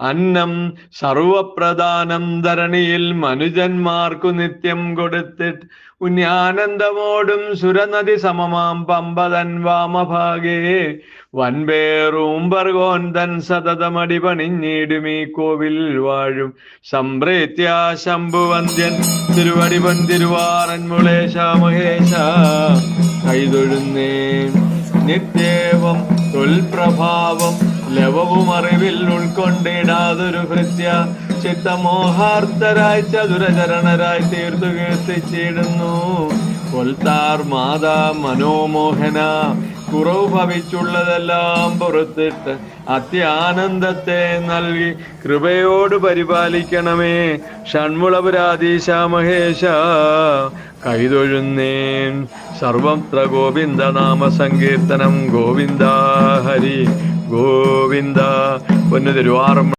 അന്നം സർവപ്രധാനം ധരണിയിൽ മനുജന്മാർക്കു നിത്യം കൊടുത്തിട്ട് ഉന്യാനന്ദമോടും സുരനദി സമമാം പമ്പതൻ വാമഭാഗേ വൻപേറൂമ്പർകോൻ തൻ സതതമടി പണിഞ്ഞിടുമീ കോവിൽ വാഴും സംപ്രീത്യ ശംഭുവന്ധ്യൻ തിരുവടിപൻ തിരുവാറൻ മുളേശ മഹേശ കൈതൊഴുന്നേ നിത്യേവം തൊൽപ്രഭാവം ലവവും അറിവിൽ ഉൾക്കൊണ്ടിടാതൊരു ഭൃത്യ ചിത്തമോഹാർത്തരായി ചതുരചരണരായി തീർത്തു കീർത്തിച്ചിടുന്നു കൊൽത്താർ മാതാ മനോമോഹന കുറവ് ഭവിച്ചുള്ളതെല്ലാം പുറത്തിട്ട് അത്യാനന്ദത്തെ നൽകി കൃപയോട് പരിപാലിക്കണമേ ഷൺമുളപുരാധീശ മഹേശ കൈതൊഴുന്നേൻ സർവത്ര ഗോവിന്ദ നാമ സങ്കീർത്തനം ഗോവിന്ദ ഹരി ഗോവിന്ദ പൊന്നു തിരുവാറമ്മ